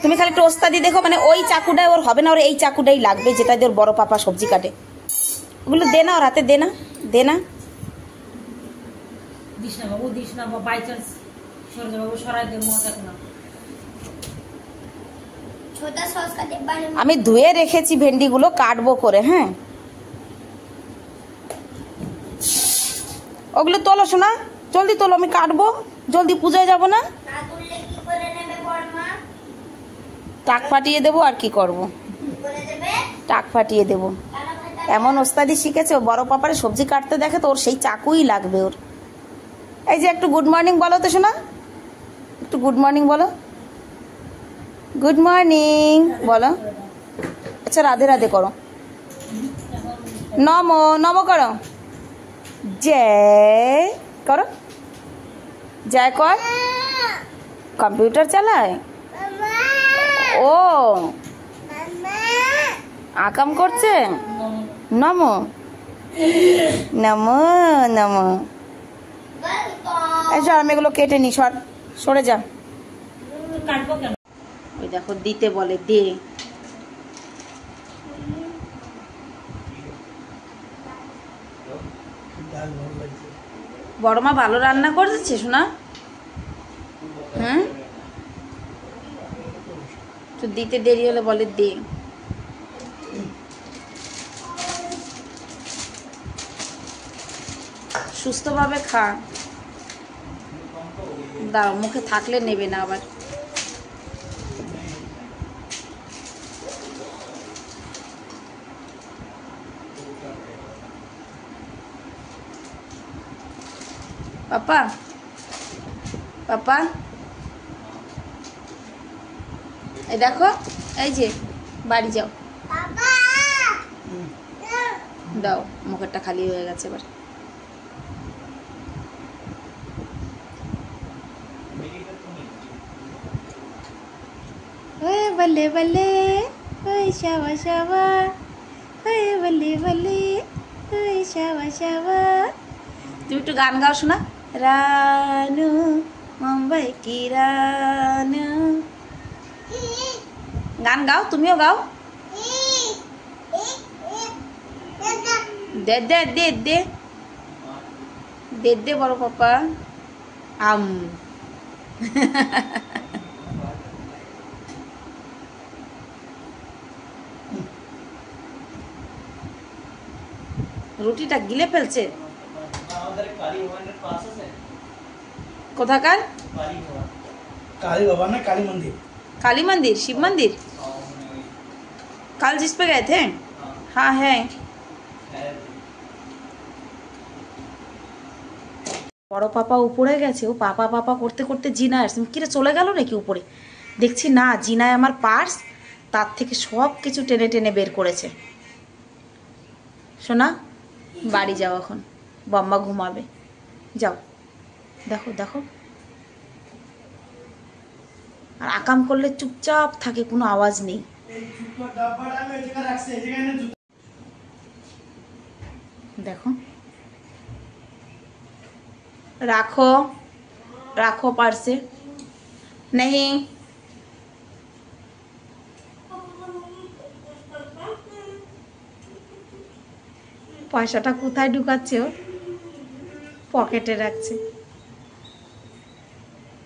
তুমি খালি একটু ওস্তাদি দেখো, মানে ওই চাকুটাই ওর হবে না, ওর এই চাকুটাই লাগবে যেটা দিয়ে ওর বড় পাপা সবজি কাটে। ওগুলো দে না, ওর হাতে দে না, দে না। দিস না বাবু, দিস না, বাই চান্স সরে যা বাবু, সরাই দে, মজা না। আমি ধুয়ে রেখেছি ভেন্ডিগুলো, কাটবো করে। হ্যাঁ, ওগুলো তোলো শোনা, জলদি তোলো, আমি কাটবো, জলদি পূজায় যাবো না। টাক ফাটিয়ে দেবো, আর কি করব, টাক ফাটিয়ে দেবো। এমন ওস্তাদি শিখেছে, ও বড় পাপারে সবজি কাটতে দেখে তো ওর সেই চাকুই লাগবে ওর। এই যে একটু গুড মর্নিং বলো তো শোনা, একটু গুড মর্নিং বলো, গুড মর্নিং বলো। আচ্ছা রাধে রাধে করো, নমো নমো করো, জয় করো, জয় কর। কম্পিউটার চালায় ও, আকাম করছে। নমো নমো নমো। আচ্ছা আমি এগুলো কেটে নি, সরে যা। ওই দেখো দিতে বলে, দে। বড় মা ভালো রান্না করেছে শোনা। হ্যাঁ, তো দিতে দেরি হলে বলে দে। সুস্থভাবে খা, দাঁড়াও, মুখে থাকলে নেবে না আবার। পাপা পাপা, এই দেখো, এই যে বাড়ি যাও, দাও, মুখেরটা খালি হয়ে গেছে এবার। বলে বলে ওই শাবা শাবা, বলে বলে ওই শাবা শাবা। তুমি একটু গান গাও শোনা। রানু মুম্বাই কি রানু, গান গাও, তুমিও গাও। দে দে দে দে দে দে বড় পাপা আম। রুটিটা গিলে ফেলছে। কোথাকার? काली बाबा ना, काली मंदिर। काली मंदिर, शिव मंदिर। कल जिस पे गए थे, हाँ है। বড় পাপা উপরে গেছে, ও পাপা পাপা করতে করতে জিনায় আসছে। কিরে চলে গেল নাকি উপরে? দেখছি না, জিনায় আমার পার্স, তার থেকে সব কিছু টেনে টেনে বের করেছে। শোনা, বাড়ি যাও এখন, বম্মা ঘুমাবে, যাও। দেখো দেখো, আর আকাম করলে চুপচাপ থাকে, কোনো আওয়াজ নেই। দেখো, রাখো রাখো পার্সে, নেই। পয়সাটা কোথায় ঢুকাচ্ছে ও? পকেটে রাখছে।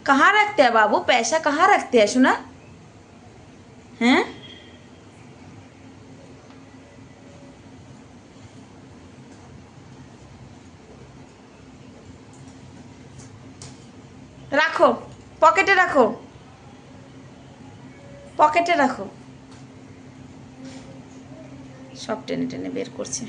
कहाँ रखते हैं बाबू, पैसा कहाँ रखते हैं सुना? हैं? রাখো, পকেটে রাখো, পকেটে রাখো। সব টেনে টেনে বের করছে।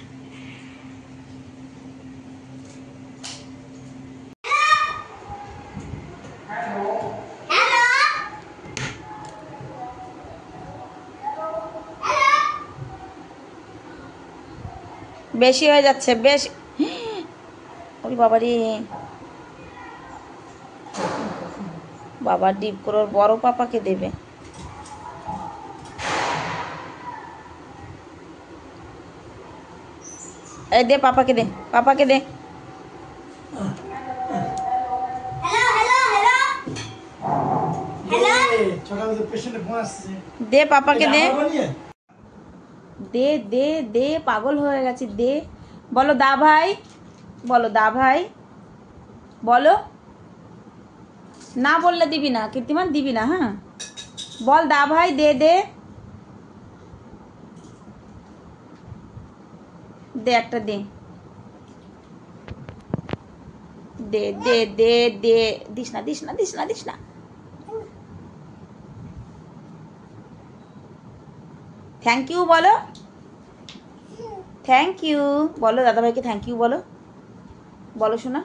বেশি হয়ে যাচ্ছে, বেশি। ওরে বাবারে, বাবা ডিপ করে ওর বড় পাপাকে দেবে। এই দে, পাপাকে দে, পাপাকে দে। সকালে তো পেশেন্টে ফোন আসছে। দে পাপাকে দে, আমার বানিয়ে? দে দে দে, পাগল হয়ে গেছে, দে। বলো দা ভাই, বলো দা ভাই, বলো। না বললে দিবি না কীর্তিমান, দিবি না, হ্যাঁ বল দা ভাই, দে দে দে, একটা দে, দে দে দে দে, দিস না দিস না দিস না দিস না। থ্যাংক ইউ বলো, থ্যাংক ইউ বলো, দাদাভাইকে থ্যাংক ইউ বলো, বলো শোনা,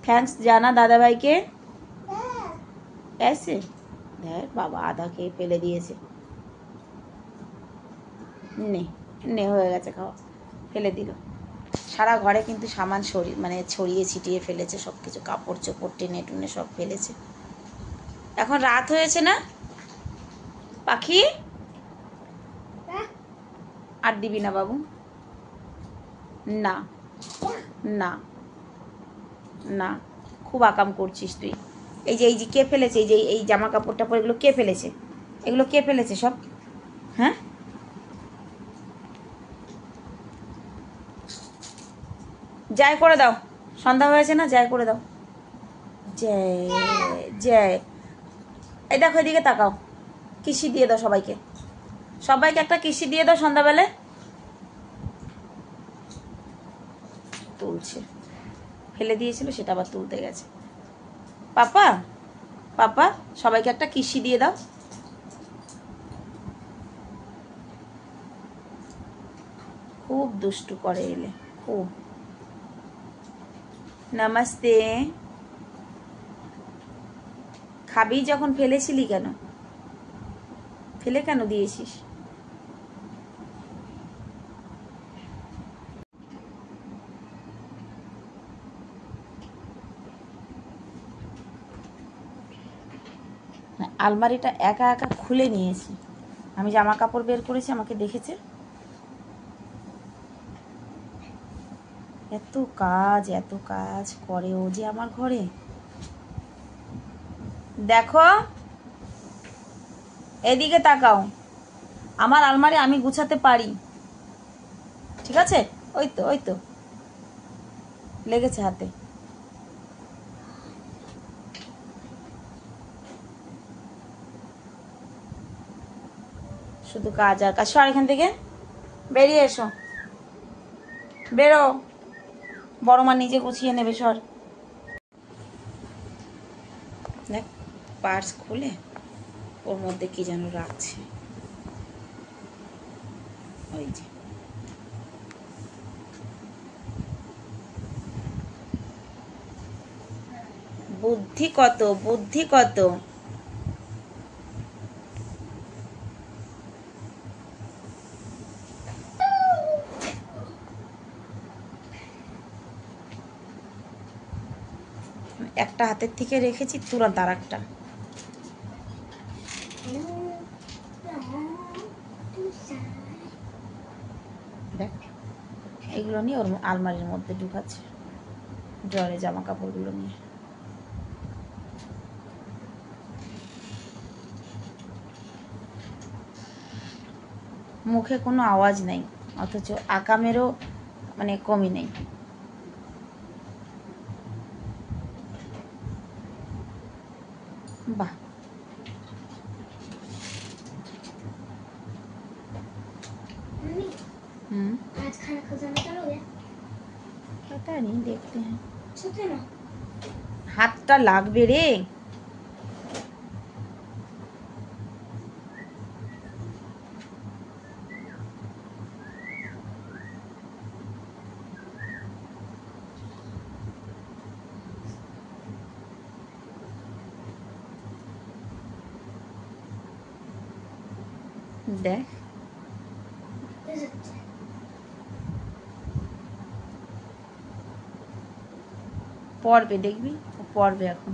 থ্যাঙ্কস জানা দাদাভাইকে। এসে দেখ বাবা আধা খেয়ে ফেলে দিয়েছে, নে নে হয়ে গেছে খাওয়া, ফেলে দিল। সারা ঘরে কিন্তু সামান মানে ছড়িয়ে ছিটিয়ে ফেলেছে, সব কিছু কাপড় চোপড় টেনে টুনে সব ফেলেছে। এখন রাত হয়েছে না পাখি, আর দিবি না বাবু, না না না, খুব আকাম করছিস তুই। এই যে কে ফেলেছে, এই জামা কাপড় টাপড় এগুলো কে ফেলেছে, এগুলো কে ফেলেছে সব, হ্যাঁ জয় করে দাও, সন্ধ্যা হয়েছে না, জয় করে দাও, জয় জয়। এই দেখো এদিকে তাকাও, কিসি দিয়ে দাও সবাইকে, সবাইকে একটা কিসি দিয়ে দাও সন্ধ্যাবেলে। তুলছে, ফেলে দিয়েছিল সেটা আবার তুলতে গেছে। পাপা পাপা সবাইকে একটা কিসি দিয়ে দাও। খুব দুষ্টু করে এলে, খুব। নমস্তে। খাবি যখন ফেলেছিলি কেন, ফেলে কেন দিয়েছিস? আলমারিটা একা একা খুলে নিয়েছি, আমি জামা কাপড় বের করেছি, আমাকে দেখেছে। এত কাজ করে ও যে আমার ঘরে, দেখো এদিকে তাকাও, আমার আলমারি আমি গুছাতে পারি, ঠিক আছে? ওই তো লেগেছে হাতে। শুধু কাজ আর কাজ। সর এখান থেকে, বেরিয়ে এসো, বেরো, বড় মা নিজে গুছিয়ে নেবে, সর। দেখ পার্স খুলে ওর মধ্যে কি যেন রাখছে, ওই যে বুদ্ধি কত, বুদ্ধি কত। একটা হাতের থেকে রেখেছি, তুরন্ত আর একটা। দেখ এগুলো নিয়ে ওর আলমারির মধ্যে ঢুকাচ্ছে, জলে জামা কাপড়গুলো নিয়ে। মুখে কোনো আওয়াজ নেই, অথচ আকামেরও মানে কমই নেই। বাহ, आज खाना खजाना करोगे? पता नहीं, देखते हैं। सोते ना। হাতটা লাগবে রে। দেখ পড়বে, দেখবি পড়বে এখন।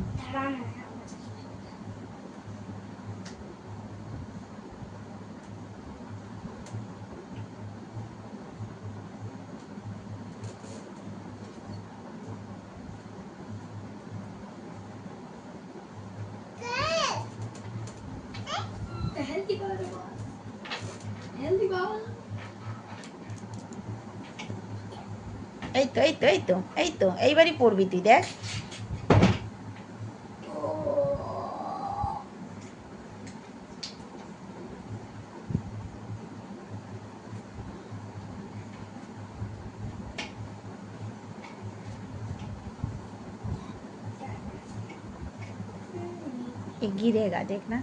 এই তো এই তো এই তো এই তো এইবারই পড়বি তুই, দেখ। ये गिरेगा देखना।